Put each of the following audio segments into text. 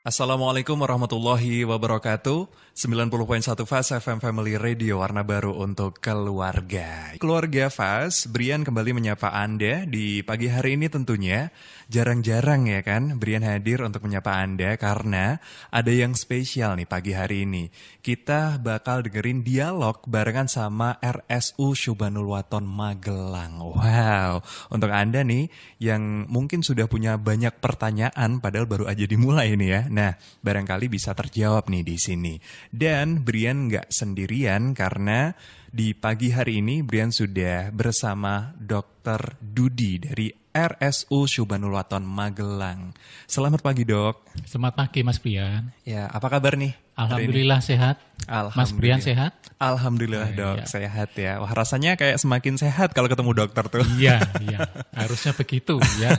Assalamualaikum warahmatullahi wabarakatuh. 90.1 Fast FM Family Radio, warna baru untuk keluarga. Keluarga Fast, Brian kembali menyapa Anda di pagi hari ini tentunya. Jarang-jarang ya kan Brian hadir untuk menyapa Anda karena ada yang spesial nih pagi hari ini. Kita bakal dengerin dialog barengan sama RSU Syubhanul Waton Magelang. Wow, untuk Anda nih yang mungkin sudah punya banyak pertanyaan padahal baru aja dimulai nih ya. Nah, barangkali bisa terjawab nih di sini. Dan Brian nggak sendirian karena di pagi hari ini Brian sudah bersama Dr. Dudi dari RSU Syubhanul Waton Magelang. Selamat pagi, Dok. Selamat pagi, Mas Brian. Ya, apa kabar nih? Alhamdulillah sehat. Mas Brian sehat? Alhamdulillah, Dok, sehat ya. Wah, rasanya kayak semakin sehat kalau ketemu dokter tuh. Iya, harusnya begitu ya.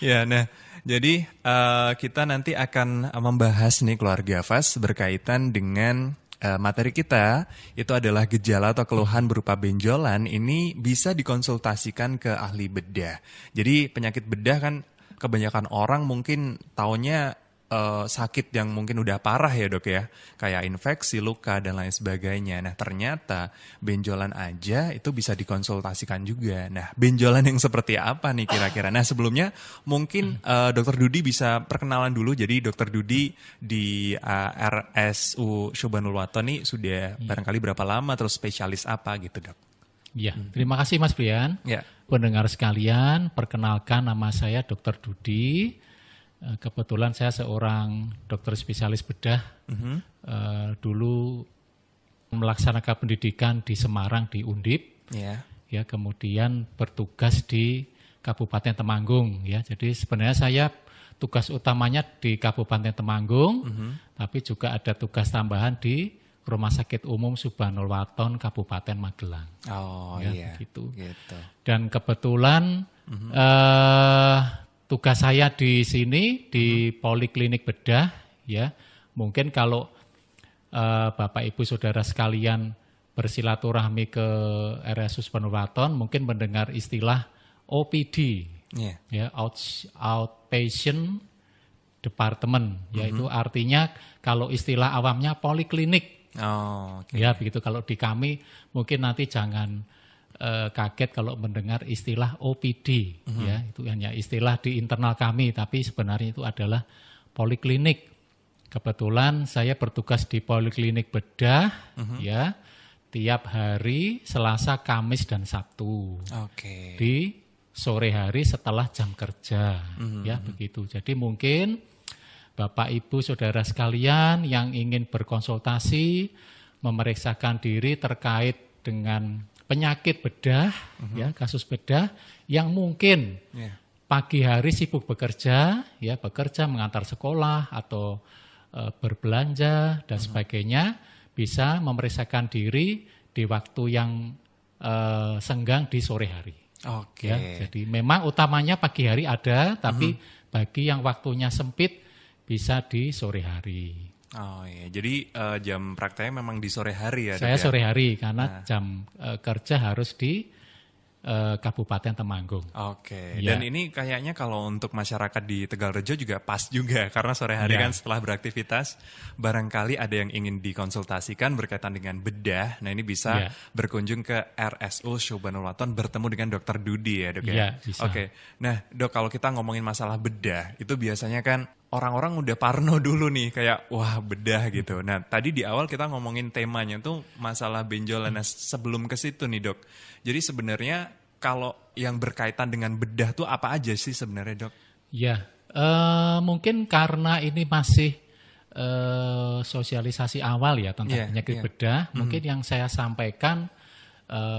Ya, nah. Jadi kita nanti akan membahas nih keluarga Fast berkaitan dengan materi kita. Itu adalah gejala atau keluhan berupa benjolan. Ini bisa dikonsultasikan ke ahli bedah. Jadi penyakit bedah kan kebanyakan orang mungkin taunya sakit yang mungkin udah parah ya dok ya. Kayak infeksi, luka, dan lain sebagainya. Nah ternyata benjolan aja itu bisa dikonsultasikan juga. Nah benjolan yang seperti apa nih kira-kira? Nah sebelumnya mungkin Dr. Dudi bisa perkenalan dulu. Jadi Dr. Dudi di RSU Syubhanul Waton nih sudah barangkali berapa lama, terus spesialis apa gitu dok? Ya, terima kasih Mas Brian. Ya. Pendengar sekalian, perkenalkan nama saya Dr. Dudi. Kebetulan saya seorang dokter spesialis bedah. Dulu melaksanakan pendidikan di Semarang di Undip. Ya, kemudian bertugas di Kabupaten Temanggung. Ya, jadi sebenarnya saya tugas utamanya di Kabupaten Temanggung, tapi juga ada tugas tambahan di Rumah Sakit Umum Syubhanul Waton Kabupaten Magelang. Oh ya, iya. Gitu. Gitu. Dan kebetulan tugas saya di sini di Poliklinik Bedah, ya mungkin kalau Bapak Ibu Saudara sekalian bersilaturahmi ke RSU Syubhanul Waton, mungkin mendengar istilah OPD, ya Outpatient Department, yaitu artinya kalau istilah awamnya poliklinik. Oh, okay. Ya begitu. Kalau di kami mungkin nanti jangan kaget kalau mendengar istilah OPD, ya itu hanya istilah di internal kami, tapi sebenarnya itu adalah poliklinik. Kebetulan saya bertugas di Poliklinik Bedah, ya tiap hari Selasa, Kamis dan Sabtu. Di sore hari setelah jam kerja, ya begitu. Jadi mungkin Bapak Ibu Saudara sekalian yang ingin berkonsultasi, memeriksakan diri terkait dengan penyakit bedah, ya kasus bedah yang mungkin pagi hari sibuk bekerja, ya bekerja mengantar sekolah atau berbelanja dan sebagainya, bisa memeriksakan diri di waktu yang senggang di sore hari. Ya, jadi memang utamanya pagi hari ada, tapi bagi yang waktunya sempit bisa di sore hari. Oh iya, jadi jam prakteknya memang di sore hari ya? Saya sore hari karena jam kerja harus di Kabupaten Temanggung. Ya. Dan ini kayaknya kalau untuk masyarakat di Tegalrejo juga pas juga karena sore hari kan setelah beraktivitas barangkali ada yang ingin dikonsultasikan berkaitan dengan bedah. Nah ini bisa berkunjung ke RSU Syubhanul Waton bertemu dengan Dr. Dudi ya dok ya? Bisa. Nah dok, kalau kita ngomongin masalah bedah itu biasanya kan orang-orang udah parno dulu nih kayak wah bedah gitu. Nah tadi di awal kita ngomongin temanya tuh masalah benjolan. Nah sebelum ke situ nih dok, jadi sebenarnya kalau yang berkaitan dengan bedah tuh apa aja sih sebenarnya dok? Ya mungkin karena ini masih sosialisasi awal ya tentang penyakit bedah. Mungkin yang saya sampaikan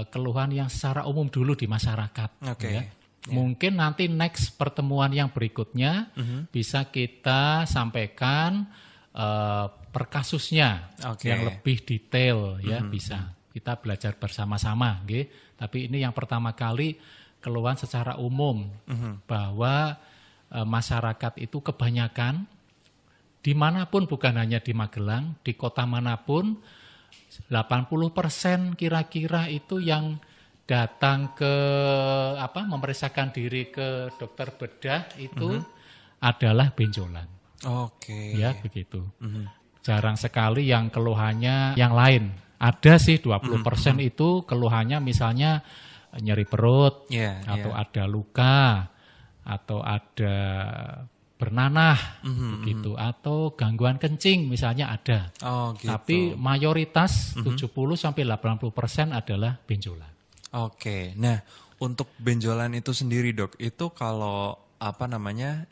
keluhan yang secara umum dulu di masyarakat. Ya. Mungkin nanti next pertemuan yang berikutnya bisa kita sampaikan per kasusnya yang lebih detail ya bisa kita belajar bersama-sama, tapi ini yang pertama kali keluhan secara umum bahwa masyarakat itu kebanyakan dimanapun, bukan hanya di Magelang, di kota manapun 80% kira-kira itu yang datang ke memeriksakan diri ke dokter bedah itu adalah benjolan. Oke. Ya, begitu. Jarang sekali yang keluhannya yang lain. Ada sih 20% itu keluhannya misalnya nyeri perut, atau ada luka, atau ada bernanah, begitu, atau gangguan kencing misalnya ada. Oh, gitu. Tapi mayoritas 70-80% adalah benjolan. Oke. Nah, untuk benjolan itu sendiri, Dok, itu kalau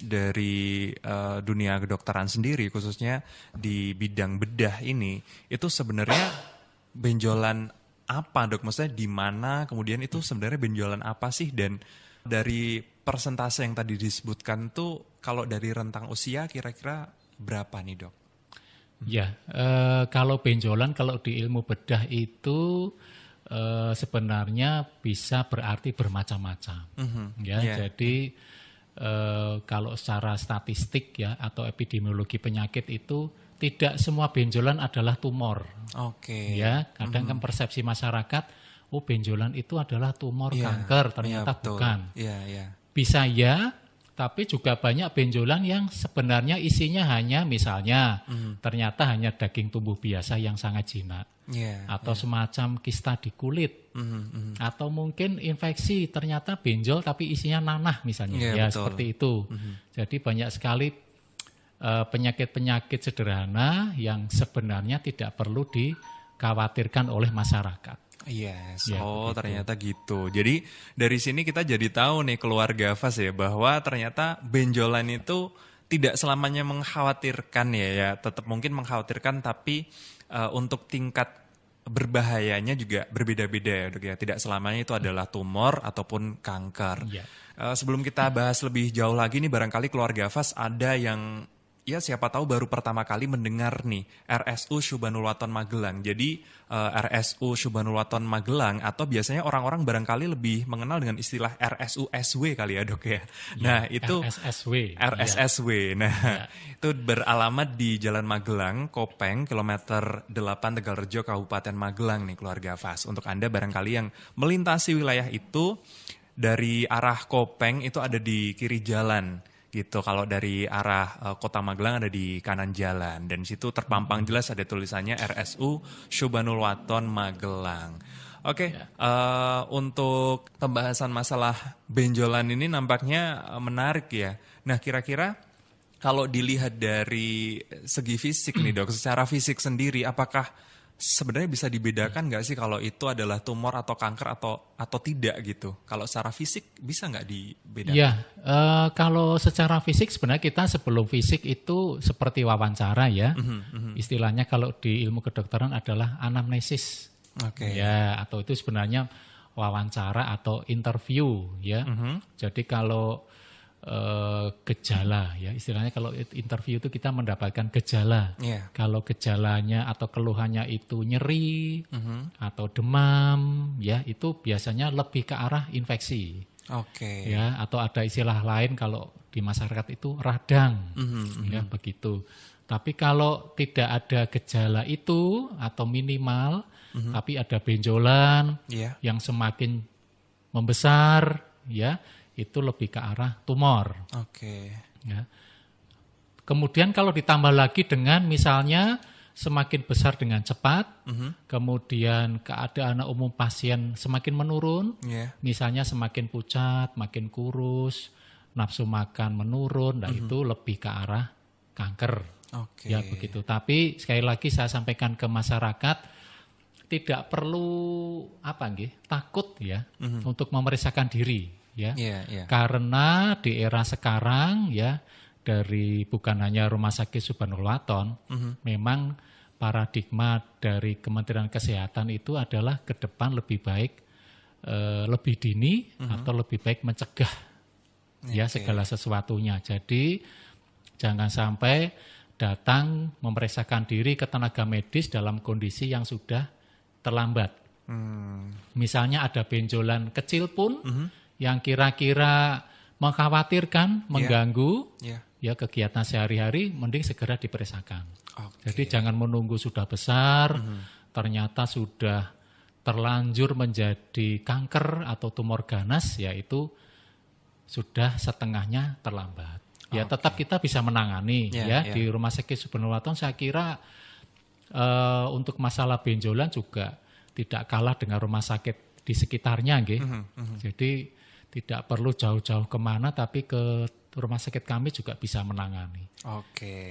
dari dunia kedokteran sendiri, khususnya di bidang bedah ini, itu sebenarnya benjolan apa, Dok? Maksudnya di mana, kemudian itu sebenarnya benjolan apa sih? Dan dari persentase yang tadi disebutkan tuh, kalau dari rentang usia kira-kira berapa nih, Dok? Ya, kalau benjolan, kalau di ilmu bedah itu sebenarnya bisa berarti bermacam-macam. Jadi kalau secara statistik ya atau epidemiologi penyakit itu tidak semua benjolan adalah tumor. Ya, kadang kan persepsi masyarakat, oh benjolan itu adalah tumor kanker, ternyata bukan. Bisa ya, tapi juga banyak benjolan yang sebenarnya isinya hanya misalnya ternyata hanya daging tumbuh biasa yang sangat jinak. Atau semacam kista di kulit. Atau mungkin infeksi ternyata benjol tapi isinya nanah misalnya. Seperti itu. Jadi banyak sekali penyakit-penyakit sederhana yang sebenarnya tidak perlu dikhawatirkan oleh masyarakat. Ternyata gitu. Jadi dari sini kita jadi tahu nih keluarga Vas ya, bahwa ternyata benjolan itu tidak selamanya mengkhawatirkan ya, tetap mungkin mengkhawatirkan, tapi untuk tingkat berbahayanya juga berbeda-beda ya, Dok ya. Tidak selamanya itu adalah tumor ataupun kanker. Sebelum kita bahas lebih jauh lagi nih, barangkali keluarga Vas ada yang siapa tahu baru pertama kali mendengar nih RSU Syubhanul Waton Magelang. Jadi RSU Syubhanul Waton Magelang, atau biasanya orang-orang barangkali lebih mengenal dengan istilah RSU SW kali ya, Dok ya. Nah, itu RSSW. Nah, itu beralamat di Jalan Magelang, Kopeng, kilometer 8 Tegalrejo, Kabupaten Magelang nih keluarga Vas. Untuk Anda barangkali yang melintasi wilayah itu dari arah Kopeng itu ada di kiri jalan. Gitu. Kalau dari arah Kota Magelang ada di kanan jalan, dan di situ terpampang jelas ada tulisannya RSU Syubhanul Waton Magelang. Untuk pembahasan masalah benjolan ini nampaknya menarik ya. Nah, kira-kira kalau dilihat dari segi fisik nih, Dok, secara fisik sendiri, apakah sebenarnya bisa dibedakan nggak sih kalau itu adalah tumor atau kanker atau tidak gitu? Kalau secara fisik bisa nggak dibedakan? Ya, kalau secara fisik sebenarnya kita sebelum fisik itu seperti wawancara ya. Istilahnya kalau di ilmu kedokteran adalah anamnesis. Ya, atau itu sebenarnya wawancara atau interview ya. Jadi kalau gejala ya, istilahnya kalau interview itu kita mendapatkan gejala. Kalau gejalanya atau keluhannya itu nyeri atau demam ya, itu biasanya lebih ke arah infeksi. Ya, atau ada istilah lain kalau di masyarakat itu radang. Ya, begitu. Tapi kalau tidak ada gejala itu atau minimal tapi ada benjolan yang semakin membesar ya, itu lebih ke arah tumor. Ya. Kemudian kalau ditambah lagi dengan misalnya semakin besar dengan cepat, kemudian keadaan umum pasien semakin menurun, misalnya semakin pucat, makin kurus, nafsu makan menurun, nah itu lebih ke arah kanker. Ya begitu. Tapi sekali lagi saya sampaikan ke masyarakat, tidak perlu takut ya untuk memeriksakan diri. Karena di era sekarang ya, dari bukan hanya Rumah Sakit Syubhanul Waton, memang paradigma dari Kementerian Kesehatan itu adalah ke depan lebih baik lebih dini atau lebih baik mencegah ya segala sesuatunya. Jadi jangan sampai datang memeriksakan diri ke tenaga medis dalam kondisi yang sudah terlambat. Misalnya ada benjolan kecil pun yang kira-kira mengkhawatirkan, mengganggu ya kegiatan sehari-hari, mending segera diperiksakan. Jadi jangan menunggu sudah besar, ternyata sudah terlanjur menjadi kanker atau tumor ganas, yaitu sudah setengahnya terlambat. ya tetap kita bisa menangani di Rumah Sakit Subhanul Waton. Saya kira untuk masalah benjolan juga tidak kalah dengan rumah sakit di sekitarnya, nggih. Jadi tidak perlu jauh-jauh kemana, tapi ke rumah sakit kami juga bisa menangani.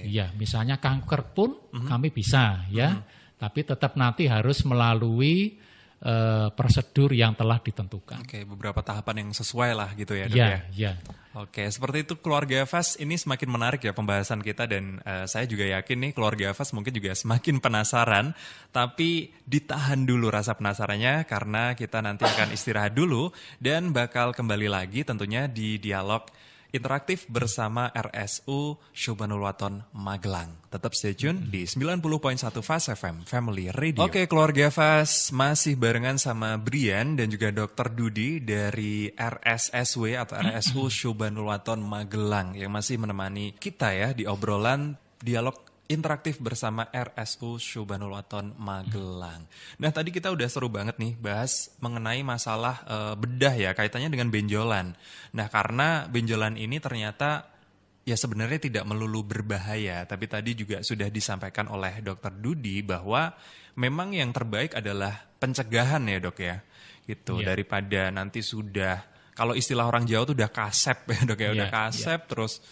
Ya, misalnya kanker pun kami bisa, ya. Tapi tetap nanti harus melalui prosedur yang telah ditentukan. Beberapa tahapan yang sesuai lah gitu ya, Dok ya. Seperti itu keluarga FAS, ini semakin menarik ya pembahasan kita, dan saya juga yakin nih keluarga FAS mungkin juga semakin penasaran, tapi ditahan dulu rasa penasarannya karena kita nanti akan istirahat dulu dan bakal kembali lagi tentunya di dialog interaktif bersama RSU Subhanul Waton Magelang. Tetap stay tune di 90.1 FAS FM Family Radio. Keluarga FAS masih barengan sama Brian dan juga Dr. Dudi dari RSSW atau RSU Subhanul Waton Magelang yang masih menemani kita ya di obrolan dialog interaktif bersama RSU Subhanul Waton Magelang. Nah, tadi kita udah seru banget nih bahas mengenai masalah bedah ya, kaitannya dengan benjolan. Nah, karena benjolan ini ternyata ya sebenarnya tidak melulu berbahaya, tapi tadi juga sudah disampaikan oleh Dr. Dudi bahwa memang yang terbaik adalah pencegahan ya, Dok ya. Gitu, daripada nanti sudah, kalau istilah orang Jawa tuh udah kasep ya, Dok ya, udah kasep terus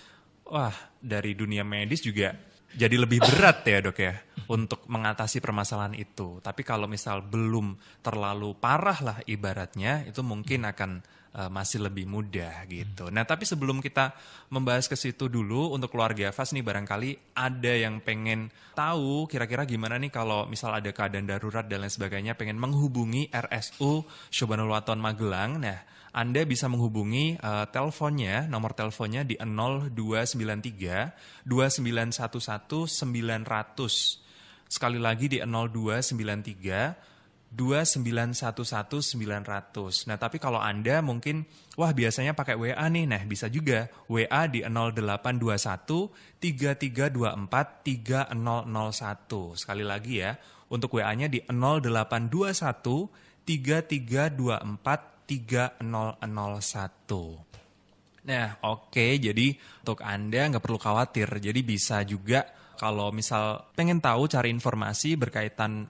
wah, dari dunia medis juga jadi lebih berat ya, Dok ya, untuk mengatasi permasalahan itu. Tapi kalau misal belum terlalu parah lah ibaratnya, itu mungkin akan masih lebih mudah gitu. Nah, tapi sebelum kita membahas ke situ dulu, untuk keluarga FAS nih barangkali ada yang pengen tahu kira-kira gimana nih kalau misal ada keadaan darurat dan lain sebagainya, pengen menghubungi RSU Subhanul Waton Magelang. Nah, Anda bisa menghubungi teleponnya, nomor teleponnya di 0293 2911 900. Sekali lagi di 0293 2911 900. Nah, tapi kalau Anda mungkin biasanya pakai WA nih. Nah, bisa juga WA di 0821 3324 3001. Sekali lagi ya, untuk WA-nya di 0821 3324 3001. Nah, jadi untuk Anda nggak perlu khawatir. Jadi bisa juga kalau misal pengen tahu cari informasi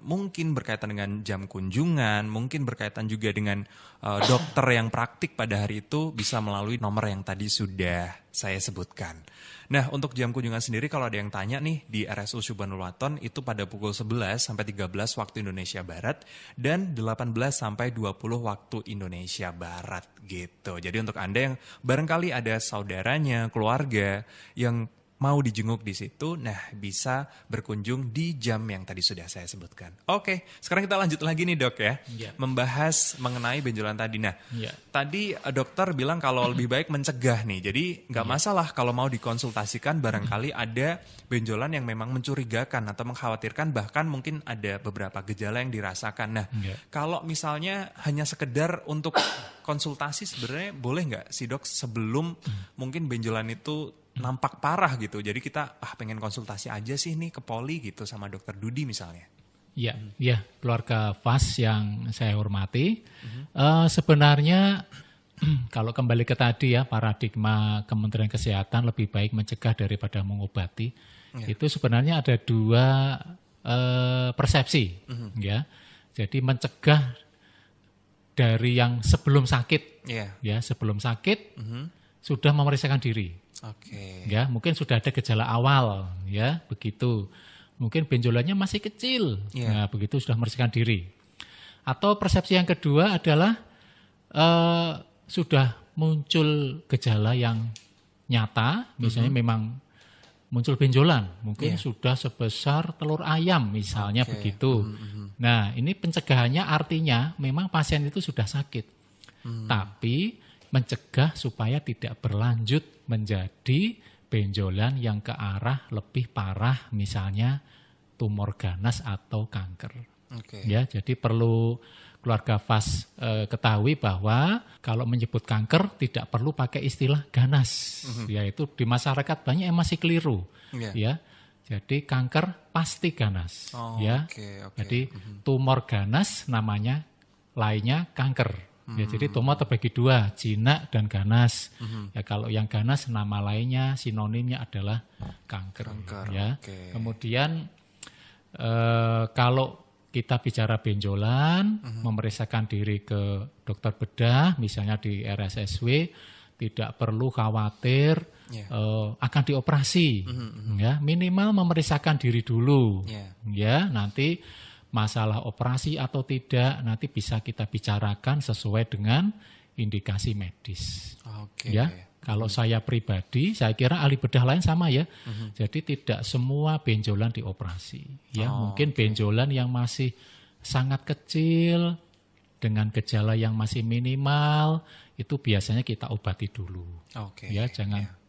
mungkin berkaitan dengan jam kunjungan, mungkin berkaitan juga dengan dokter yang praktik pada hari itu, bisa melalui nomor yang tadi sudah saya sebutkan. Nah, untuk jam kunjungan sendiri kalau ada yang tanya nih, di RSU Subhanul Waton itu pada pukul 11 sampai 13 waktu Indonesia Barat dan 18 sampai 20 waktu Indonesia Barat gitu. Jadi untuk Anda yang barangkali ada saudaranya, keluarga yang mau dijenguk di situ, nah bisa berkunjung di jam yang tadi sudah saya sebutkan. Sekarang kita lanjut lagi nih, Dok ya, membahas mengenai benjolan tadi. Nah, tadi dokter bilang kalau lebih baik mencegah nih, jadi nggak masalah kalau mau dikonsultasikan, barangkali ada benjolan yang memang mencurigakan atau mengkhawatirkan, bahkan mungkin ada beberapa gejala yang dirasakan. Nah, kalau misalnya hanya sekedar untuk konsultasi, sebenarnya boleh nggak sih, Dok, sebelum mungkin benjolan itu nampak parah gitu, jadi kita pengen konsultasi aja sih nih ke poli gitu sama Dokter Dudi misalnya. Ya, keluarga FAS yang saya hormati, sebenarnya kalau kembali ke tadi ya, paradigma Kementerian Kesehatan lebih baik mencegah daripada mengobati, itu sebenarnya ada dua persepsi, ya. Jadi mencegah dari yang sebelum sakit, ya sebelum sakit sudah memeriksakan diri. Ya, mungkin sudah ada gejala awal, ya begitu. Mungkin benjolannya masih kecil, nah begitu sudah memeriksakan diri. Atau persepsi yang kedua adalah sudah muncul gejala yang nyata, misalnya memang muncul benjolan, mungkin sudah sebesar telur ayam misalnya begitu. Nah, ini pencegahannya artinya memang pasien itu sudah sakit, tapi mencegah supaya tidak berlanjut menjadi benjolan yang ke arah lebih parah, misalnya tumor ganas atau kanker. Ya, jadi perlu keluarga FAS ketahui bahwa kalau menyebut kanker tidak perlu pakai istilah ganas, yaitu di masyarakat banyak yang masih keliru. Ya, jadi kanker pasti ganas. Jadi tumor ganas namanya lainnya kanker. Ya, jadi tumor terbagi dua, jinak dan ganas. Ya, kalau yang ganas nama lainnya sinonimnya adalah kanker. Ya. Kemudian kalau kita bicara benjolan, memeriksakan diri ke dokter bedah, misalnya di RSSW, tidak perlu khawatir akan dioperasi. Ya, minimal memeriksakan diri dulu. Ya, nanti masalah operasi atau tidak nanti bisa kita bicarakan sesuai dengan indikasi medis. Ya, kalau saya pribadi, saya kira ahli bedah lain sama ya. Jadi tidak semua benjolan dioperasi. Ya, mungkin benjolan yang masih sangat kecil dengan gejala yang masih minimal itu biasanya kita obati dulu. Ya, jangan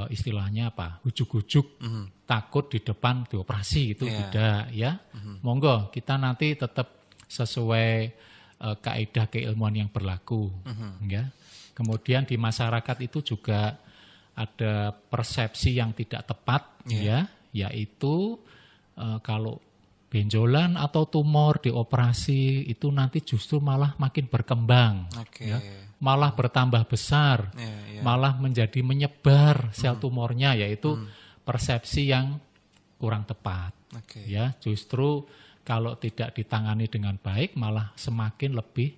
istilahnya apa, ujuk-ujuk takut di depan dioperasi itu tidak ya. Monggo kita nanti tetap sesuai kaidah keilmuan yang berlaku ya. Kemudian di masyarakat itu juga ada persepsi yang tidak tepat ya, yaitu kalau benjolan atau tumor dioperasi itu nanti justru malah makin berkembang ya. Malah bertambah besar, malah menjadi menyebar sel tumornya, yaitu persepsi yang kurang tepat. Ya, justru kalau tidak ditangani dengan baik malah semakin lebih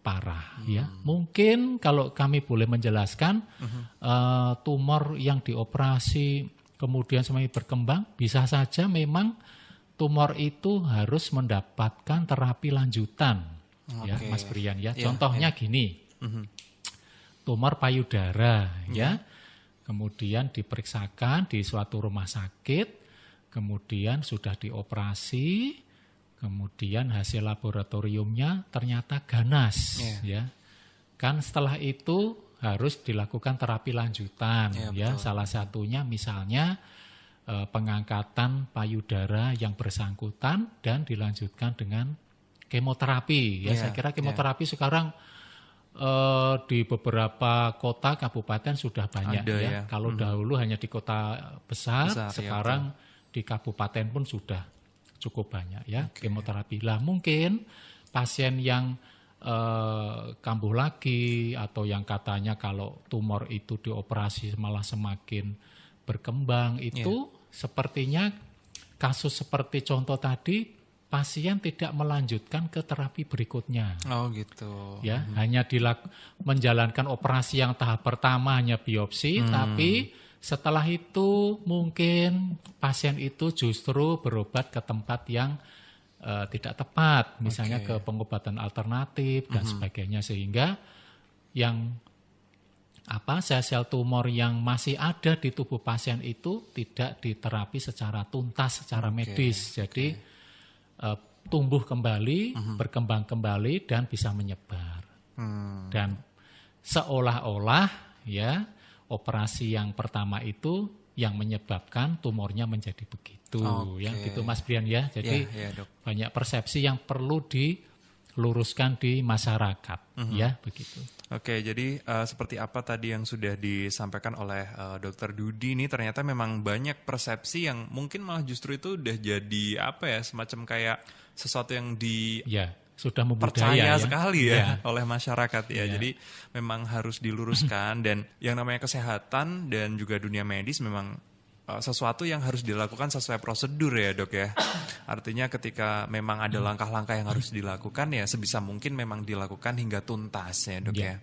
parah. Ya, mungkin kalau kami boleh menjelaskan, tumor yang dioperasi kemudian semakin berkembang, bisa saja memang tumor itu harus mendapatkan terapi lanjutan. Ya, Mas Brian ya. Contohnya gini. Tumor payudara ya, kemudian diperiksakan di suatu rumah sakit, kemudian sudah dioperasi, kemudian hasil laboratoriumnya ternyata ganas ya. Kan setelah itu harus dilakukan terapi lanjutan ya. Salah satunya misalnya pengangkatan payudara yang bersangkutan dan dilanjutkan dengan kemoterapi ya. Saya kira kemoterapi sekarang di beberapa kota kabupaten sudah banyak ya. Kalau dahulu hanya di kota besar sekarang di kabupaten pun sudah cukup banyak ya kemoterapi. Lah mungkin pasien yang kambuh lagi atau yang katanya kalau tumor itu dioperasi malah semakin berkembang itu sepertinya kasus seperti contoh tadi, pasien tidak melanjutkan ke terapi berikutnya. Ya, hanya menjalankan operasi yang tahap pertama hanya biopsi, tapi setelah itu mungkin pasien itu justru berobat ke tempat yang tidak tepat, misalnya ke pengobatan alternatif dan sebagainya, sehingga yang sel-sel tumor yang masih ada di tubuh pasien itu tidak diterapi secara tuntas, secara medis. Jadi tumbuh kembali, berkembang kembali dan bisa menyebar. Dan seolah-olah ya operasi yang pertama itu yang menyebabkan tumornya menjadi begitu ya, gitu Mas Brian ya. Jadi banyak persepsi yang perlu diluruskan di masyarakat ya, begitu. Jadi seperti apa tadi yang sudah disampaikan oleh Dr. Dudi ini, ternyata memang banyak persepsi yang mungkin malah justru itu udah jadi semacam kayak sesuatu yang sudah percaya sekali oleh masyarakat ya. Jadi memang harus diluruskan dan yang namanya kesehatan dan juga dunia medis memang sesuatu yang harus dilakukan sesuai prosedur ya Dok ya. Artinya ketika memang ada langkah-langkah yang harus dilakukan ya sebisa mungkin memang dilakukan hingga tuntas ya Dok ya.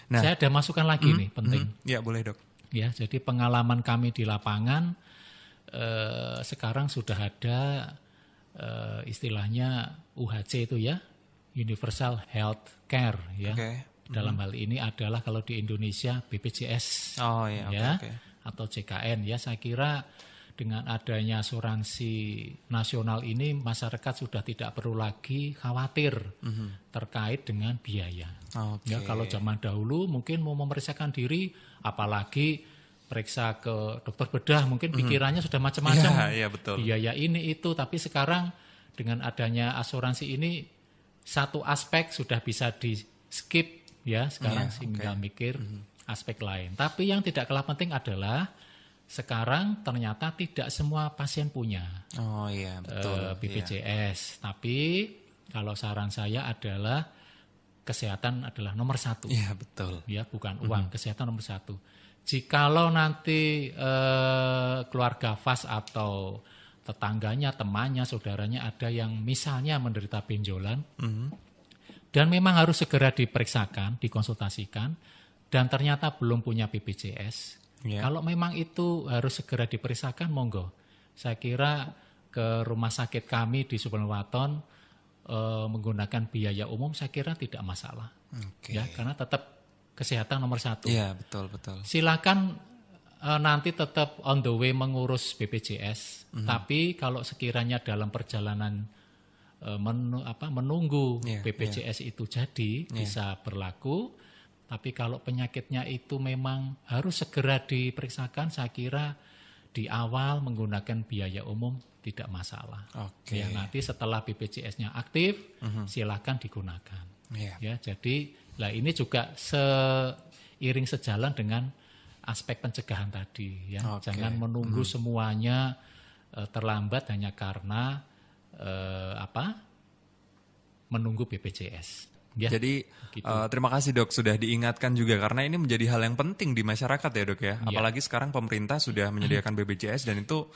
Nah, saya ada masukan lagi nih penting. Ya boleh Dok. Ya, jadi pengalaman kami di lapangan sekarang sudah ada istilahnya UHC itu ya, Universal Health Care ya. Dalam hal ini adalah kalau di Indonesia BPJS atau JKN ya. Saya kira dengan adanya asuransi nasional ini masyarakat sudah tidak perlu lagi khawatir terkait dengan biaya. Ya, kalau zaman dahulu mungkin mau memeriksakan diri, apalagi periksa ke dokter bedah, mungkin pikirannya sudah macam-macam. Biaya ini itu, tapi sekarang dengan adanya asuransi ini satu aspek sudah bisa di skip ya, sekarang tinggal mikir aspek lain. Tapi yang tidak kalah penting adalah sekarang ternyata tidak semua pasien punya BPJS. Tapi kalau saran saya adalah kesehatan adalah nomor satu. Iya, betul. Ya, bukan uang, kesehatan nomor satu. Jikalau nanti keluarga FAS atau tetangganya, temannya, saudaranya ada yang misalnya menderita benjolan, dan memang harus segera diperiksakan, dikonsultasikan, dan ternyata belum punya BPJS. Kalau memang itu harus segera diperiksakan, monggo. Saya kira ke rumah sakit kami di Subang menggunakan biaya umum, saya kira tidak masalah. Ya, karena tetap kesehatan nomor satu. Iya, betul. Silakan nanti tetap on the way mengurus BPJS. Tapi kalau sekiranya dalam perjalanan menunggu BPJS itu jadi bisa berlaku. Tapi kalau penyakitnya itu memang harus segera diperiksakan, saya kira di awal menggunakan biaya umum tidak masalah. Ya, nanti setelah BPJS-nya aktif, silakan digunakan. Ya, jadi ini juga seiring sejalan dengan aspek pencegahan tadi. Ya, jangan menunggu semuanya terlambat hanya karena menunggu BPJS. Ya, jadi gitu. Terima kasih Dok sudah diingatkan juga karena ini menjadi hal yang penting di masyarakat ya Dok ya. Apalagi sekarang pemerintah sudah menyediakan BPJS dan itu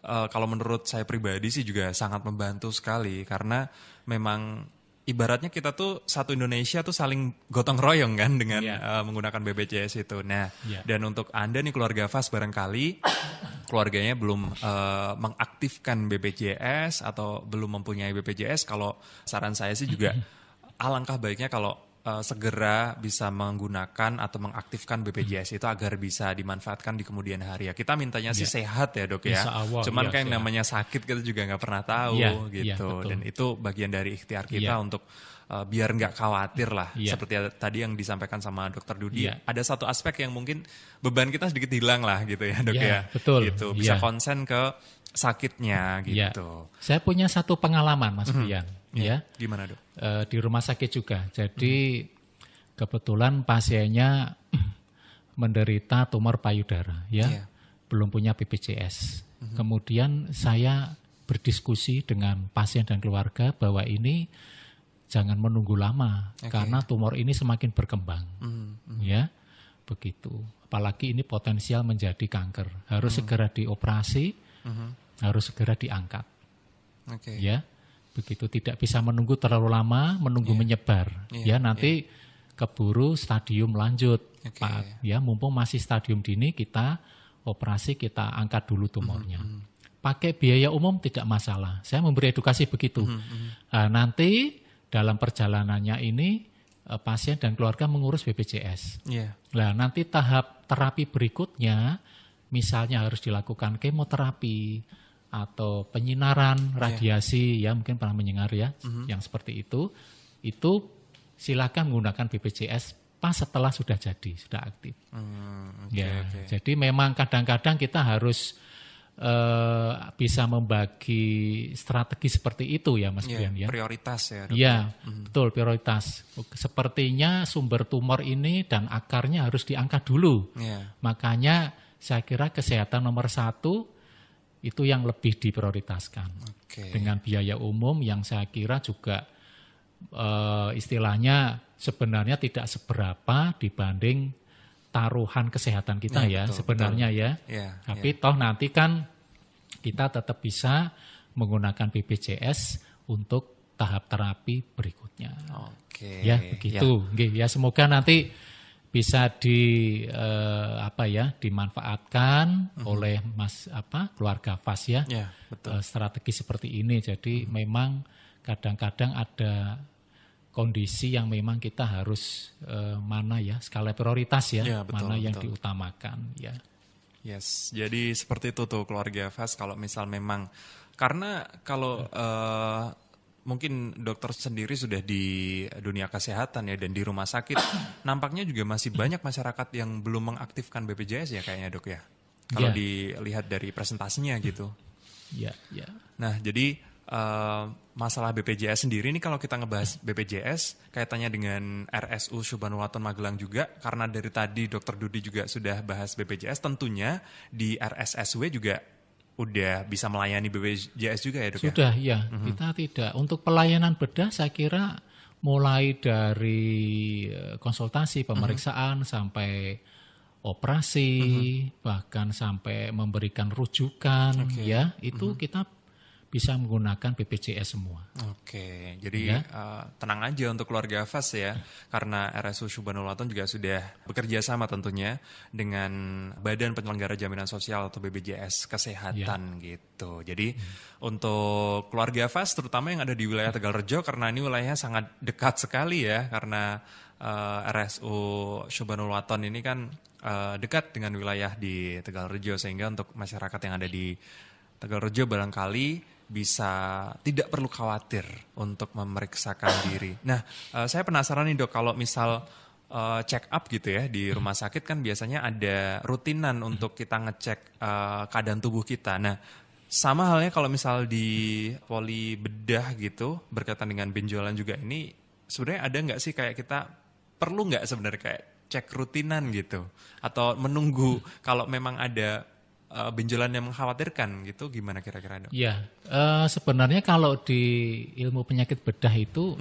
kalau menurut saya pribadi sih juga sangat membantu sekali karena memang ibaratnya kita tuh satu Indonesia tuh saling gotong royong kan dengan menggunakan BPJS itu. Nah, dan untuk Anda nih keluarga FAS barangkali keluarganya belum mengaktifkan BPJS atau belum mempunyai BPJS, kalau saran saya sih juga alangkah baiknya kalau segera bisa menggunakan atau mengaktifkan BPJS itu agar bisa dimanfaatkan di kemudian hari ya. Kita mintanya sih sehat ya Dok ya. Cuman kan yang namanya sakit kita juga nggak pernah tahu gitu. Dan itu bagian dari ikhtiar kita untuk biar nggak khawatir lah. Seperti tadi yang disampaikan sama Dokter Dudi. Ada satu aspek yang mungkin beban kita sedikit hilang lah gitu ya Dok ya. Betul. Gitu. Bisa konsen ke sakitnya gitu. Saya punya satu pengalaman Mas Brian. Ya, gimana Dok? Di rumah sakit juga. Jadi kebetulan pasiennya menderita tumor payudara, ya, belum punya BPJS. Kemudian saya berdiskusi dengan pasien dan keluarga bahwa ini jangan menunggu lama karena tumor ini semakin berkembang, ya, begitu. Apalagi ini potensial menjadi kanker, harus segera dioperasi, harus segera diangkat, ya. Begitu, tidak bisa menunggu terlalu lama, menunggu menyebar. Nanti keburu stadium lanjut. Pak, ya, mumpung masih stadium dini kita operasi, kita angkat dulu tumornya. Pakai biaya umum tidak masalah. Saya memberi edukasi begitu. Nanti dalam perjalanannya ini pasien dan keluarga mengurus BPJS. Nah, nanti tahap terapi berikutnya misalnya harus dilakukan kemoterapi atau penyinaran radiasi, ya mungkin pernah mendengar ya, yang seperti itu silakan menggunakan BPJS pas setelah sudah jadi, sudah aktif. Jadi memang kadang-kadang kita harus bisa membagi strategi seperti itu ya Mas Brian ya. Prioritas ya. Iya, betul, prioritas. Sepertinya sumber tumor ini dan akarnya harus diangkat dulu. Makanya saya kira kesehatan nomor satu itu yang lebih diprioritaskan dengan biaya umum yang saya kira juga istilahnya sebenarnya tidak seberapa dibanding taruhan kesehatan kita sebenarnya. Tapi toh nanti kan kita tetap bisa menggunakan BPJS untuk tahap terapi berikutnya. Ya begitu. Ya semoga nanti bisa dimanfaatkan oleh keluarga FAS ya. Strategi seperti ini. Jadi memang kadang-kadang ada kondisi yang memang kita harus mana ya skala prioritas mana yang diutamakan ya. Yes, jadi seperti itu tuh keluarga FAS kalau misal memang karena kalau mungkin dokter sendiri sudah di dunia kesehatan ya dan di rumah sakit nampaknya juga masih banyak masyarakat yang belum mengaktifkan BPJS ya kayaknya Dok ya. Kalau dilihat dari presentasinya gitu. Nah, jadi masalah BPJS sendiri ini kalau kita ngebahas BPJS kaitannya dengan RSU Subhanwaton Magelang juga karena dari tadi Dokter Dudi juga sudah bahas BPJS, tentunya di RSSW juga udah bisa melayani BPJS juga ya Dok? Sudah ya, kita tidak. Untuk pelayanan bedah saya kira mulai dari konsultasi, pemeriksaan sampai operasi, bahkan sampai memberikan rujukan, ya itu kita bisa menggunakan BPJS semua. Oke, jadi tenang aja untuk keluarga FAS ya, karena RSU Subhanul Waton juga sudah bekerja sama tentunya dengan Badan Penyelenggara Jaminan Sosial atau BPJS Kesehatan gitu. Jadi untuk keluarga FAS terutama yang ada di wilayah Tegalrejo, karena ini wilayahnya sangat dekat sekali ya, karena RSU Subhanul Waton ini kan dekat dengan wilayah di Tegalrejo, sehingga untuk masyarakat yang ada di Tegalrejo barangkali bisa tidak perlu khawatir untuk memeriksakan diri. Nah, saya penasaran nih dok, kalau misal check up gitu ya di rumah sakit kan biasanya ada rutinan untuk kita ngecek keadaan tubuh kita. Nah, sama halnya kalau misal di poli bedah gitu berkaitan dengan benjolan juga ini, sebenarnya ada nggak sih kayak kita perlu nggak sebenarnya kayak cek rutinan gitu, atau menunggu kalau memang ada benjolan yang mengkhawatirkan gitu, gimana kira-kira dok? Ya, sebenarnya kalau di ilmu penyakit bedah itu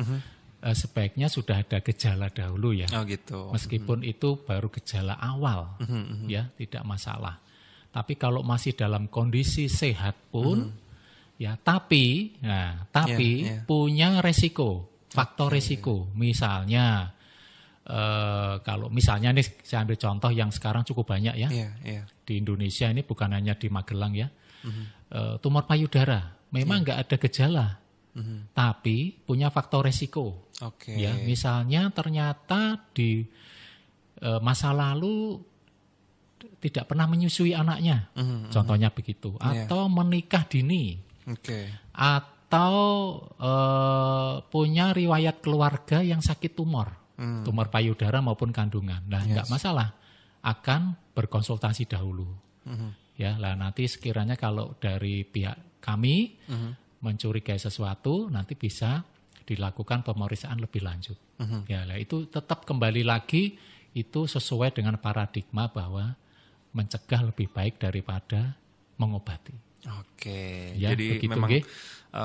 sebaiknya sudah ada gejala dahulu ya. Oh gitu. Meskipun itu baru gejala awal, ya tidak masalah. Tapi kalau masih dalam kondisi sehat pun, ya tapi punya resiko, faktor resiko. Misalnya kalau misalnya nih saya ambil contoh yang sekarang cukup banyak ya. Di Indonesia ini bukan hanya di Magelang ya, tumor payudara memang nggak ada gejala, tapi punya faktor resiko. Ya, misalnya ternyata di masa lalu tidak pernah menyusui anaknya, contohnya begitu, atau menikah dini, atau punya riwayat keluarga yang sakit tumor payudara maupun kandungan. Nah, nggak masalah, akan berkonsultasi dahulu. Ya, lah nanti sekiranya kalau dari pihak kami mencurigai sesuatu, nanti bisa dilakukan pemeriksaan lebih lanjut. Ya, lah itu tetap kembali lagi itu sesuai dengan paradigma bahwa mencegah lebih baik daripada mengobati. Ya, jadi begitu, memang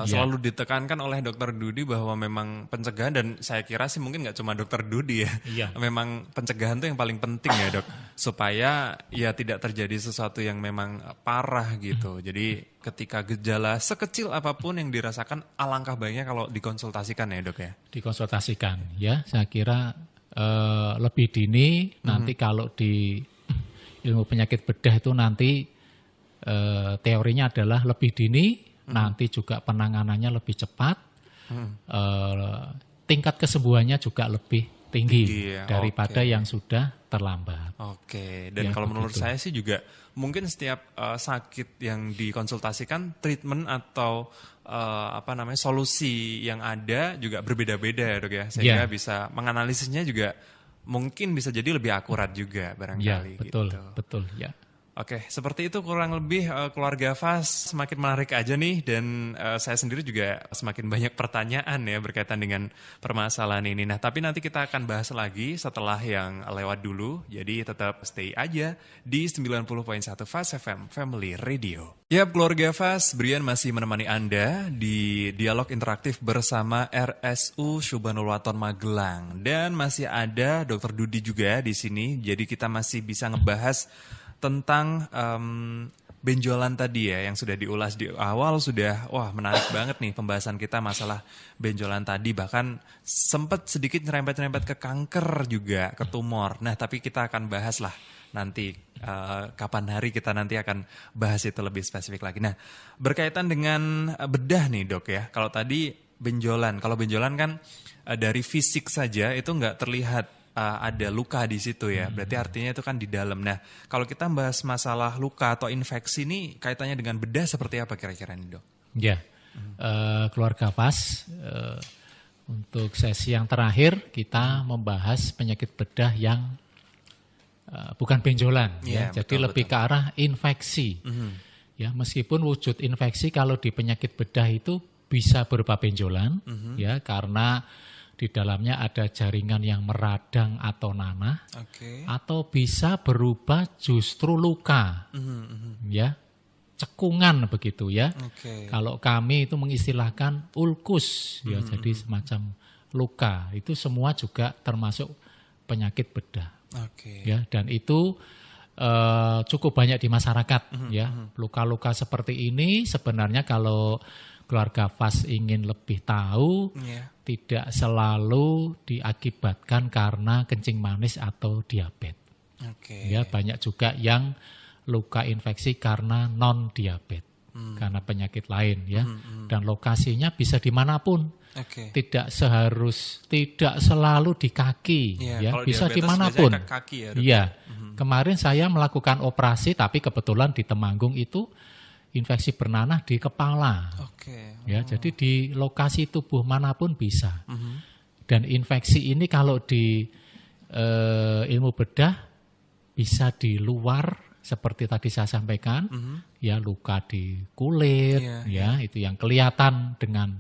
selalu ditekankan oleh Dokter Dudi bahwa memang pencegahan, dan saya kira sih mungkin nggak cuma Dokter Dudi ya, memang pencegahan itu yang paling penting ya dok, supaya ya tidak terjadi sesuatu yang memang parah gitu. Jadi ketika gejala sekecil apapun yang dirasakan, alangkah baiknya kalau dikonsultasikan ya dok ya. Dikonsultasikan ya, saya kira lebih dini. Nanti kalau di ilmu penyakit bedah itu nanti teorinya adalah lebih dini, nanti juga penanganannya lebih cepat, tingkat kesembuhannya juga lebih tinggi daripada yang sudah terlambat. Dan ya, kalau menurut saya sih juga mungkin setiap sakit yang dikonsultasikan, treatment atau solusi yang ada juga berbeda-beda ya dok ya, sehingga bisa menganalisisnya juga mungkin bisa jadi lebih akurat juga barangkali. Betul ya. Oke, seperti itu kurang lebih keluarga FAS. Semakin menarik aja nih, dan saya sendiri juga semakin banyak pertanyaan ya berkaitan dengan permasalahan ini. Nah, tapi nanti kita akan bahas lagi setelah yang lewat dulu. Jadi tetap stay aja di 90.1 FAS FM Family Radio. Yap, keluarga FAS, Brian masih menemani Anda di dialog interaktif bersama RSU Subhanul Waton Magelang. Dan masih ada Dr. Dudi juga di sini. Jadi kita masih bisa ngebahas tentang benjolan tadi ya, yang sudah diulas di awal. Sudah, menarik banget nih pembahasan kita masalah benjolan tadi. Bahkan sempat sedikit nyerempet-nyerempet ke kanker juga, ke tumor. Nah, tapi kita akan bahas lah nanti kapan hari kita nanti akan bahas itu lebih spesifik lagi. Nah, berkaitan dengan bedah nih dok ya, kalau tadi benjolan, kalau benjolan kan dari fisik saja itu nggak terlihat ada luka di situ ya, berarti artinya itu kan di dalam. Nah, kalau kita bahas masalah luka atau infeksi ini kaitannya dengan bedah seperti apa kira-kira nih dok? Ya, keluarga FAS, untuk sesi yang terakhir kita membahas penyakit bedah yang bukan benjolan, ya, jadi lebih ke arah infeksi. Ya, meskipun wujud infeksi kalau di penyakit bedah itu bisa berupa benjolan, ya, karena di dalamnya ada jaringan yang meradang atau nanah, atau bisa berubah justru luka, ya, cekungan begitu ya. Kalau kami itu mengistilahkan ulkus, ya, jadi semacam luka. Itu semua juga termasuk penyakit bedah. Oke. Ya, dan itu cukup banyak di masyarakat ya. Luka-luka seperti ini sebenarnya kalau keluarga FAS ingin lebih tahu, tidak selalu diakibatkan karena kencing manis atau diabetes. Ya, banyak juga yang luka infeksi karena non diabetes, karena penyakit lain ya. Dan lokasinya bisa dimanapun. Tidak selalu di kaki, ya bisa dimanapun. Kaki ya, iya. Kemarin saya melakukan operasi, tapi kebetulan di Temanggung itu infeksi bernanah di kepala. Ya, jadi di lokasi tubuh manapun bisa. Dan infeksi ini kalau di ilmu bedah bisa di luar, seperti tadi saya sampaikan, ya luka di kulit, ya itu yang kelihatan dengan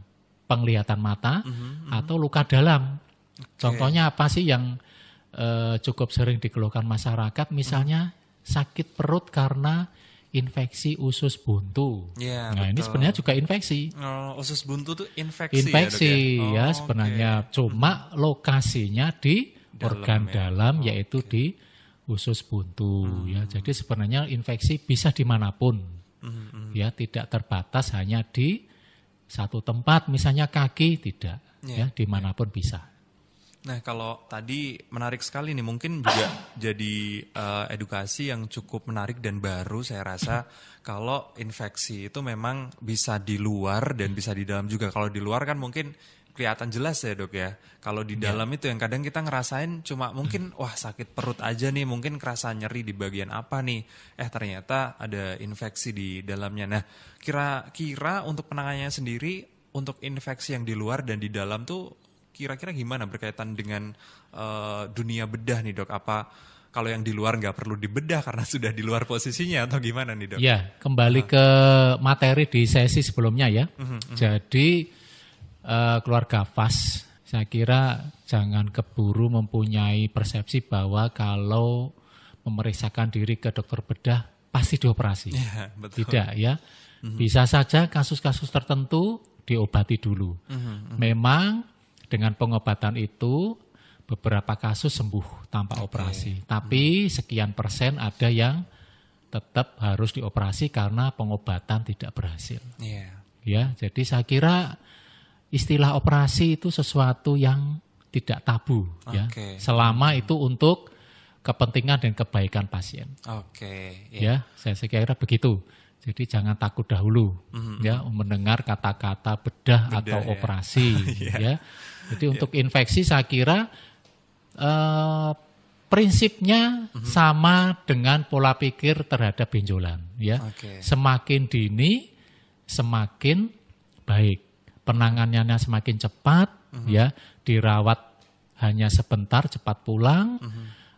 penglihatan mata, atau luka dalam. Contohnya apa sih yang cukup sering dikeluhkan masyarakat? Misalnya sakit perut karena infeksi usus buntu. Nah, ini sebenarnya juga infeksi. Usus buntu tuh infeksi. Infeksi ya, sebenarnya cuma lokasinya di organ dalam, yaitu di usus buntu. Ya, jadi sebenarnya infeksi bisa dimanapun. Ya, tidak terbatas hanya di satu tempat, misalnya kaki, tidak, ya dimanapun bisa. Nah, kalau tadi menarik sekali nih, mungkin juga jadi edukasi yang cukup menarik dan baru saya rasa kalau infeksi itu memang bisa di luar dan bisa di dalam juga. Kalau di luar kan mungkin kelihatan jelas ya dok ya. Kalau di dalam itu yang kadang kita ngerasain cuma mungkin wah sakit perut aja nih, mungkin kerasa nyeri di bagian apa nih. Ternyata ada infeksi di dalamnya. Nah kira-kira untuk penanganannya sendiri untuk infeksi yang di luar dan di dalam tuh kira-kira gimana berkaitan dengan dunia bedah nih dok? Apa kalau yang di luar nggak perlu dibedah karena sudah di luar posisinya atau gimana nih dok? Ya, kembali ke materi di sesi sebelumnya ya. Jadi keluarga FAS, saya kira jangan keburu mempunyai persepsi bahwa kalau memeriksakan diri ke dokter bedah pasti dioperasi. Ya, betul. Tidak ya. Bisa saja kasus-kasus tertentu diobati dulu. Memang dengan pengobatan itu beberapa kasus sembuh tanpa operasi. Tapi sekian persen ada yang tetap harus dioperasi karena pengobatan tidak berhasil. Ya, jadi saya kira istilah operasi itu sesuatu yang tidak tabu, ya. Selama itu untuk kepentingan dan kebaikan pasien. Ya, saya kira begitu. Jadi jangan takut dahulu, ya, mendengar kata-kata bedah atau operasi, ya. Jadi untuk infeksi saya kira prinsipnya sama dengan pola pikir terhadap benjolan, ya. Semakin dini, semakin baik. Penanganannya semakin cepat, ya, dirawat hanya sebentar cepat pulang,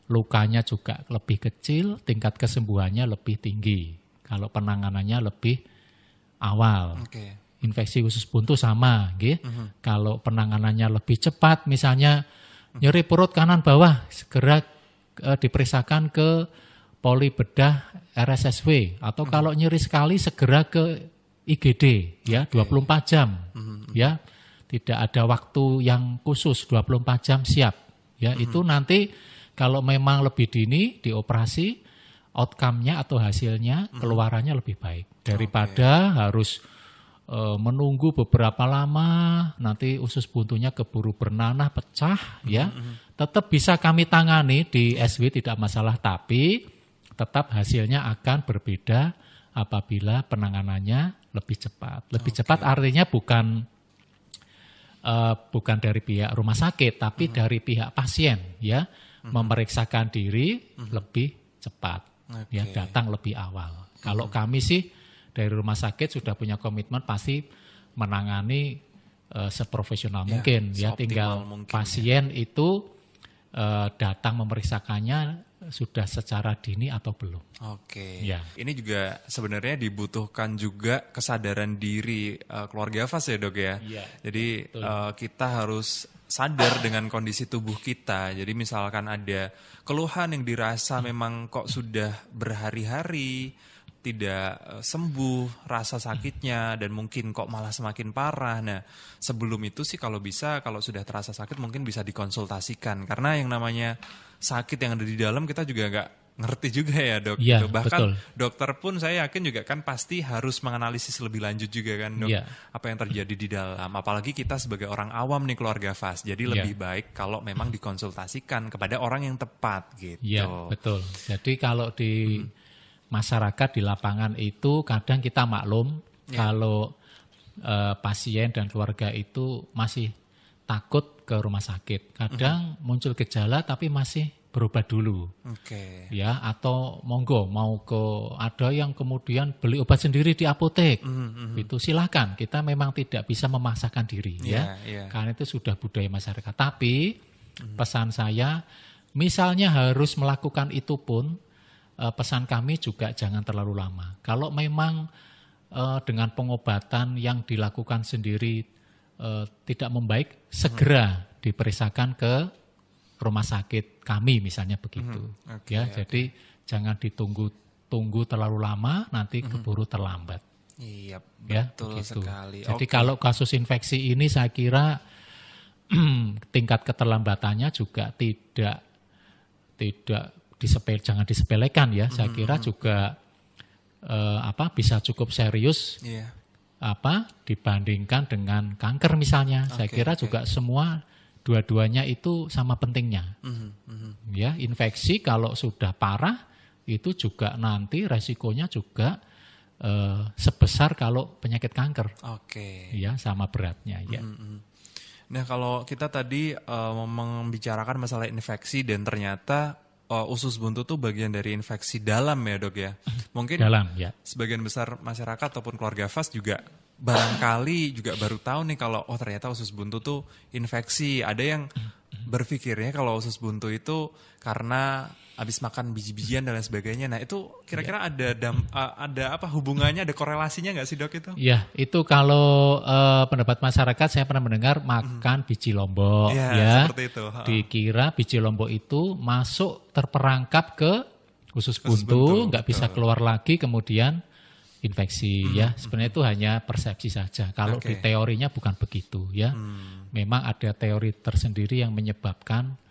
lukanya juga lebih kecil, tingkat kesembuhannya lebih tinggi. Kalau penanganannya lebih awal, infeksi usus buntu sama, gitu. Kalau penanganannya lebih cepat, misalnya nyeri perut kanan bawah, segera diperiksakan ke poli bedah RSSW, atau kalau nyeri sekali segera ke IGD, ya, 24 jam, ya, tidak ada waktu yang khusus, 24 jam siap, ya, itu nanti kalau memang lebih dini dioperasi, outcome-nya atau hasilnya keluarannya lebih baik daripada harus menunggu beberapa lama, nanti usus buntunya keburu bernanah, pecah, ya, tetap bisa kami tangani di SW tidak masalah, tapi tetap hasilnya akan berbeda apabila penanganannya lebih cepat. Lebih cepat artinya bukan dari pihak rumah sakit, tapi dari pihak pasien, ya, memeriksakan diri lebih cepat, ya, datang lebih awal. Kalau kami sih dari rumah sakit sudah punya komitmen pasti menangani seprofesional mungkin, ya, tinggal pasien itu datang memeriksakannya sudah secara dini atau belum. Ya. Ini juga sebenarnya dibutuhkan juga kesadaran diri keluarga FAS ya dok ya. Jadi kita harus sadar dengan kondisi tubuh kita. Jadi misalkan ada keluhan yang dirasa memang kok sudah berhari-hari, tidak sembuh rasa sakitnya dan mungkin kok malah semakin parah. Nah, sebelum itu sih kalau bisa, kalau sudah terasa sakit mungkin bisa dikonsultasikan. Karena yang namanya sakit yang ada di dalam kita juga nggak ngerti juga ya dok. Iya, Gitu. Bahkan betul. dokter pun saya yakin juga kan pasti harus menganalisis lebih lanjut juga kan dok. Iya. Apa yang terjadi di dalam. Apalagi kita sebagai orang awam nih keluarga FAS. Jadi lebih baik kalau memang dikonsultasikan kepada orang yang tepat gitu. Iya, betul. Jadi kalau di masyarakat di lapangan itu kadang kita maklum kalau pasien dan keluarga itu masih takut ke rumah sakit. Kadang muncul gejala tapi masih berobat dulu. Oke. Ya, atau monggo mau ada yang kemudian beli obat sendiri di apotek. Itu silakan. Kita memang tidak bisa memaksakan diri ya. Karena itu sudah budaya masyarakat. Tapi pesan saya misalnya harus melakukan itu pun pesan kami juga jangan terlalu lama. Kalau memang dengan pengobatan yang dilakukan sendiri tidak membaik, segera diperiksakan ke rumah sakit kami misalnya begitu. Jadi jangan ditunggu terlalu lama, nanti keburu terlambat. Iya, Ya, betul begitu. sekali. Jadi kalau kasus infeksi ini saya kira tingkat keterlambatannya juga jangan disepelekan ya. Saya kira juga bisa cukup serius dibandingkan dengan kanker misalnya. Saya kira juga semua dua-duanya itu sama pentingnya. Ya, infeksi kalau sudah parah itu juga nanti resikonya juga sebesar kalau penyakit kanker. Ya, sama beratnya ya. Nah, kalau kita tadi membicarakan masalah infeksi dan ternyata usus buntu tuh bagian dari infeksi dalam ya dok ya. Mungkin dalam, ya. Sebagian besar masyarakat ataupun keluarga FAS juga barangkali juga baru tahu nih kalau ternyata usus buntu tuh infeksi. Ada yang berpikirnya kalau usus buntu itu karena habis makan biji-bijian dan lain sebagainya. Nah itu kira-kira ada apa hubungannya, ada korelasinya nggak sih dok itu? Ya, itu kalau pendapat masyarakat saya pernah mendengar makan biji lombok ya. Seperti itu. Dikira biji lombok itu masuk terperangkap ke usus buntu, nggak bisa keluar lagi kemudian infeksi ya. Sebenarnya itu hanya persepsi saja. Kalau di teorinya bukan begitu ya. Memang ada teori tersendiri yang menyebabkan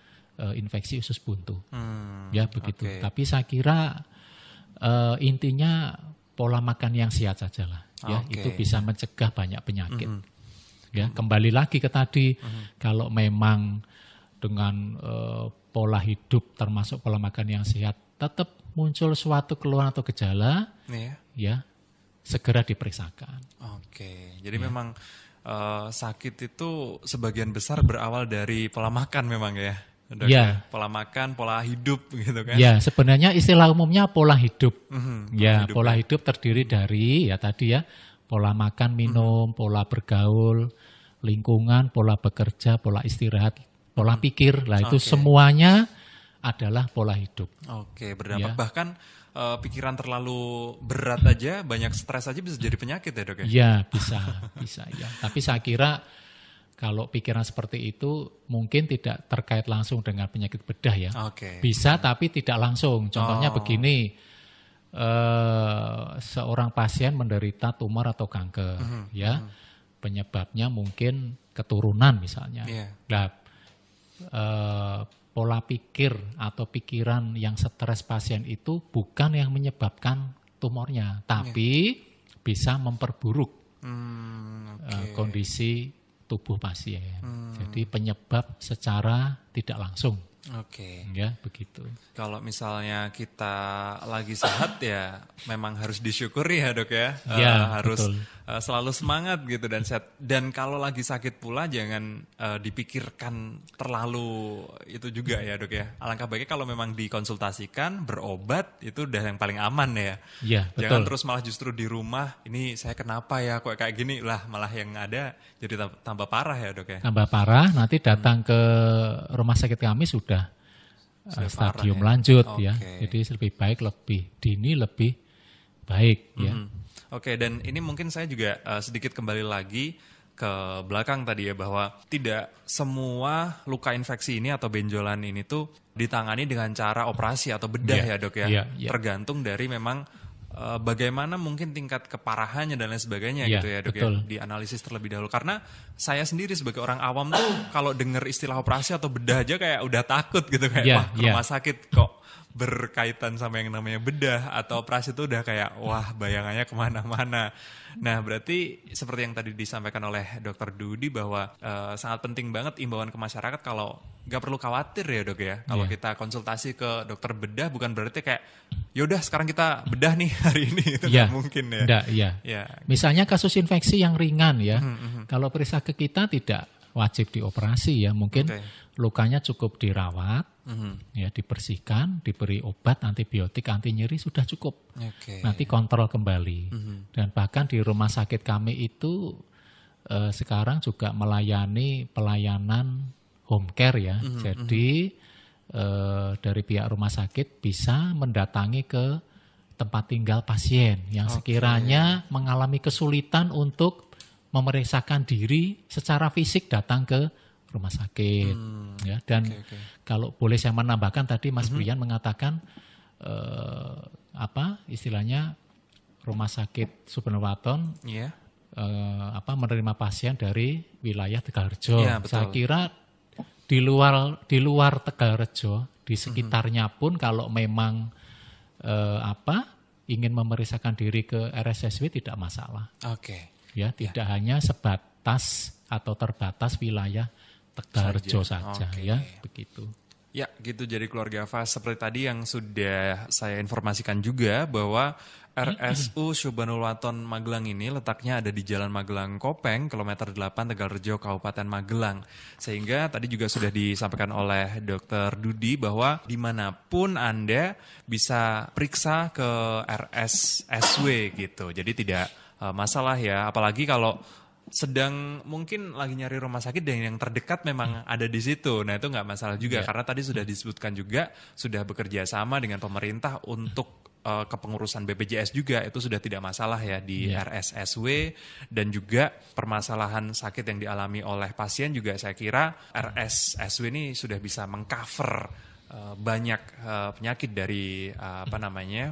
infeksi usus buntu. Ya begitu. Tapi saya kira intinya pola makan yang sehat sajalah. Ya, itu bisa mencegah banyak penyakit. Ya, kembali lagi ke tadi, kalau memang dengan pola hidup termasuk pola makan yang sehat tetap muncul suatu keluhan atau gejala, ya segera diperiksakan. Jadi memang sakit itu sebagian besar berawal dari pola makan memang ya. Pola makan, pola hidup gitu kan. Ya, sebenarnya istilah umumnya pola hidup. Pola hidup terdiri dari tadi ya, pola makan, minum, pola bergaul, lingkungan, pola bekerja, pola istirahat, pola pikir. Lah itu semuanya adalah pola hidup. Berdampak bahkan pikiran terlalu berat aja, banyak stres aja bisa jadi penyakit ya dok ya? Ya, bisa ya. Tapi saya kira kalau pikiran seperti itu mungkin tidak terkait langsung dengan penyakit bedah ya. Bisa tapi tidak langsung. Contohnya begini, seorang pasien menderita tumor atau kanker, ya penyebabnya mungkin keturunan misalnya. Nah, pola pikir atau pikiran yang stres pasien itu bukan yang menyebabkan tumornya, tapi bisa memperburuk kondisi tubuh pasien. Jadi penyebab secara tidak langsung. Ya, begitu. Kalau misalnya kita lagi sehat ya memang harus disyukuri ya dok ya. Harus selalu semangat gitu dan sehat. Dan kalau lagi sakit pula jangan dipikirkan terlalu itu juga ya dok ya. Alangkah baiknya kalau memang dikonsultasikan, berobat itu udah yang paling aman ya. Jangan terus malah justru di rumah, ini saya kenapa ya kok kayak gini lah, malah yang ada jadi tambah parah ya dok ya. Tambah parah, nanti datang ke rumah sakit kami sudah stadium lanjut ya. Jadi lebih baik lebih dini lebih baik ya. Dan ini mungkin saya juga sedikit kembali lagi ke belakang tadi ya, bahwa tidak semua luka infeksi ini atau benjolan ini tuh ditangani dengan cara operasi atau bedah ya dok ya. Tergantung dari memang bagaimana mungkin tingkat keparahannya dan lain sebagainya Iya, gitu ya dok betul. ya, dianalisis terlebih dahulu. Karena saya sendiri sebagai orang awam tuh kalau dengar istilah operasi atau bedah aja kayak udah takut gitu, kayak Iya, wah ke iya. rumah sakit kok berkaitan sama yang namanya bedah atau operasi itu udah kayak wah bayangannya kemana-mana. Nah berarti seperti yang tadi disampaikan oleh Dokter Dudi bahwa sangat penting banget imbauan ke masyarakat kalau nggak perlu khawatir ya dok ya. Kalau Iya. kita konsultasi ke dokter bedah bukan berarti kayak yaudah sekarang kita bedah nih hari ini, itu Iya. nggak mungkin ya. Enggak, iya. Ya. Misalnya kasus infeksi yang ringan ya, kalau periksa ke kita tidak wajib dioperasi ya, mungkin Oke. lukanya cukup dirawat, Mhm. ya dibersihkan, diberi obat antibiotik anti nyeri sudah cukup. Oke. Nanti kontrol kembali. Dan bahkan di rumah sakit kami itu sekarang juga melayani pelayanan home care ya. Jadi dari pihak rumah sakit bisa mendatangi ke tempat tinggal pasien yang sekiranya mengalami kesulitan untuk memeriksakan diri secara fisik datang ke rumah sakit. Ya, dan Oke. kalau boleh saya menambahkan tadi Mas Brian mengatakan istilahnya rumah sakit Subronowaton Iya. menerima pasien dari wilayah Tegalrejo. Iya, betul. Saya kira di luar Tegalrejo, di sekitarnya pun kalau memang ingin memeriksakan diri ke RSSW tidak masalah. Oke. Ya, tidak hanya sebatas atau terbatas wilayah Tegalrejo saja Oke. ya, begitu. Ya, gitu. Jadi keluarga Fas seperti tadi yang sudah saya informasikan juga bahwa RSU Syubhanul Waton Magelang ini letaknya ada di Jalan Magelang Kopeng, kilometer 8 Tegalrejo, Kabupaten Magelang. Sehingga tadi juga sudah disampaikan oleh Dokter Dudi bahwa dimanapun Anda bisa periksa ke RSSW gitu. Jadi tidak masalah ya, apalagi kalau sedang mungkin lagi nyari rumah sakit dan yang terdekat memang ada di situ. Nah itu nggak masalah juga karena tadi sudah disebutkan juga sudah bekerja sama dengan pemerintah untuk kepengurusan BPJS juga, itu sudah tidak masalah ya di RSSW. Dan juga permasalahan sakit yang dialami oleh pasien juga saya kira RSSW ini sudah bisa mengcover banyak penyakit dari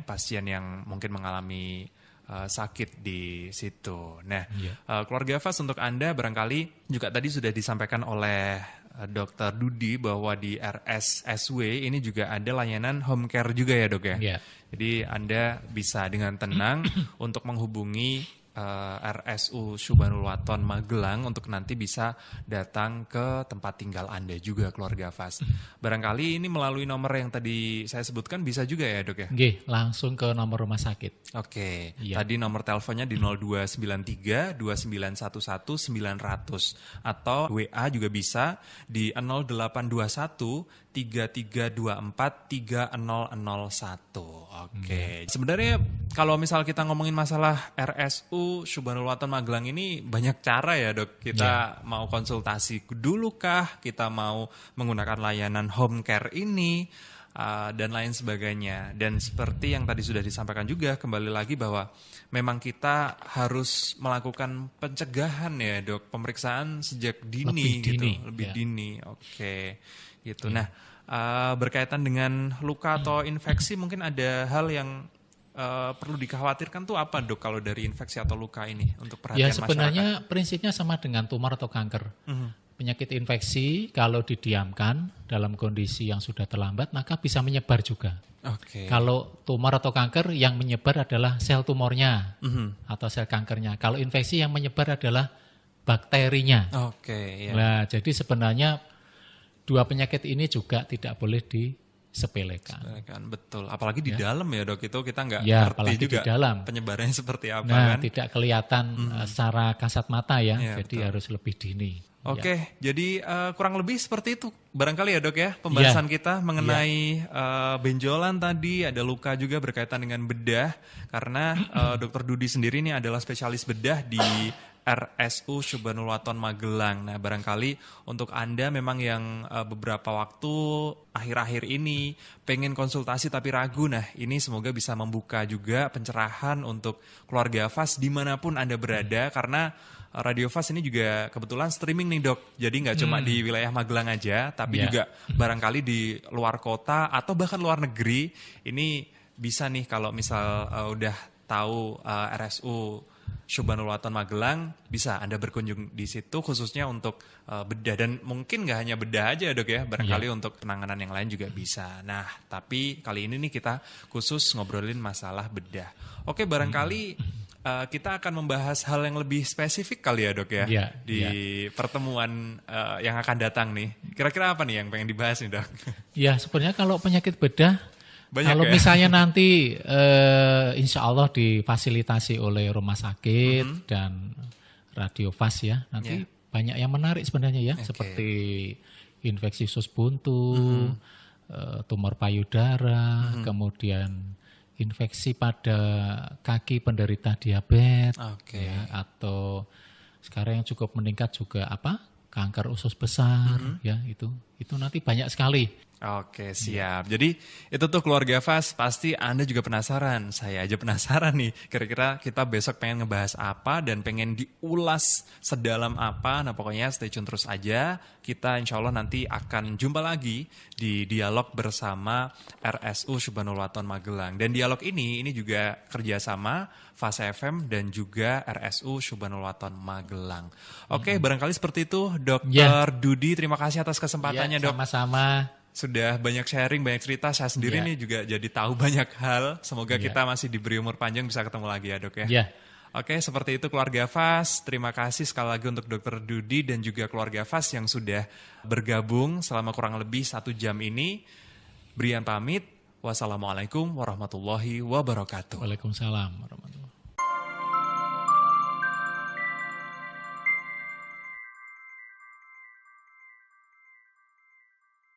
pasien yang mungkin mengalami sakit di situ. Nah, keluarga Fas untuk Anda barangkali juga tadi sudah disampaikan oleh Dokter Dudi bahwa di RSSW ini juga ada layanan home care juga ya dok ya. Iya. Jadi Anda bisa dengan tenang untuk menghubungi RSU Syubhanul Waton Magelang untuk nanti bisa datang ke tempat tinggal Anda juga keluarga Fas. Barangkali ini melalui nomor yang tadi saya sebutkan bisa juga ya dok ya? Nggih, langsung ke nomor rumah sakit. Oke, Iya. tadi nomor teleponnya di 0293 2911 900 atau WA juga bisa di 0821 3324 3001. Oke. Sebenarnya kalau misal kita ngomongin masalah RSU Syubhanul Waton Magelang ini banyak cara ya dok. Kita mau konsultasi dulu kah? Kita mau menggunakan layanan home care ini? Dan lain sebagainya. Dan seperti yang tadi sudah disampaikan juga kembali lagi bahwa memang kita harus melakukan pencegahan ya dok, pemeriksaan sejak dini, Lebih dini, gitu, lebih ya. dini. Oke, gitu. Nah, berkaitan dengan luka atau infeksi mungkin ada hal yang perlu dikhawatirkan tuh apa dok kalau dari infeksi atau luka ini untuk perhatian Ya sebenarnya masyarakat? prinsipnya sama dengan tumor atau kanker. Penyakit infeksi kalau didiamkan dalam kondisi yang sudah terlambat maka bisa menyebar juga. Oke. Kalau tumor atau kanker yang menyebar adalah sel tumornya atau sel kankernya. Kalau infeksi yang menyebar adalah bakterinya. Oke, ya. Nah, jadi sebenarnya dua penyakit ini juga tidak boleh disepelekan. Kan betul. Apalagi di dalam ya dok, itu kita nggak Ya, ngerti apalagi juga di dalam. penyebarannya seperti apa Nah, kan. tidak kelihatan secara kasat mata ya, Iya, jadi betul. harus lebih dini. Oke, jadi kurang lebih seperti itu barangkali ya dok ya pembahasan kita mengenai benjolan tadi, ada luka juga berkaitan dengan bedah karena Dokter Dudi sendiri ini adalah spesialis bedah di RSU Syubhanul Waton Magelang. Nah barangkali untuk Anda memang yang beberapa waktu akhir-akhir ini pengen konsultasi tapi ragu, nah ini semoga bisa membuka juga pencerahan untuk keluarga Fas dimanapun Anda berada karena Radio Fas ini juga kebetulan streaming nih dok, jadi nggak cuma di wilayah Magelang aja, tapi juga barangkali di luar kota atau bahkan luar negeri, ini bisa nih kalau misal udah tahu RSU Subhanul Waton Magelang, bisa Anda berkunjung di situ khususnya untuk bedah. Dan mungkin nggak hanya bedah aja dok ya, barangkali untuk penanganan yang lain juga bisa. Nah, tapi kali ini nih kita khusus ngobrolin masalah bedah. Oke, barangkali kita akan membahas hal yang lebih spesifik kali ya dok ya, di pertemuan yang akan datang nih. Kira-kira apa nih yang pengen dibahas nih dok? Ya, sebenarnya kalau penyakit bedah, Banyak kalau ya? misalnya nanti insya Allah difasilitasi oleh rumah sakit dan radiofas ya, nanti banyak yang menarik sebenarnya ya, seperti infeksi usus buntu, tumor payudara, kemudian infeksi pada kaki penderita diabetes, ya, atau sekarang yang cukup meningkat juga kanker usus besar, ya itu nanti banyak sekali. Oke, siap. Jadi itu tuh keluarga Fas, pasti Anda juga penasaran. Saya aja penasaran nih, kira-kira kita besok pengen ngebahas apa dan pengen diulas sedalam apa. Nah pokoknya stay tune terus aja. Kita insya Allah nanti akan jumpa lagi di dialog bersama RSU Subhanul Waton Magelang. Dan dialog ini juga kerjasama Fas FM dan juga RSU Subhanul Waton Magelang. Oke, barangkali seperti itu Dr. Dudi, terima kasih atas kesempatannya dok. Sama-sama. Sudah banyak sharing, banyak cerita. Saya sendiri nih juga jadi tahu banyak hal. Semoga kita masih diberi umur panjang bisa ketemu lagi ya dok ya. Oke, seperti itu keluarga Fas. Terima kasih sekali lagi untuk Dr. Dudi dan juga keluarga Fas yang sudah bergabung selama kurang lebih 1 jam ini. Brian pamit. Wassalamualaikum warahmatullahi wabarakatuh. Waalaikumsalam.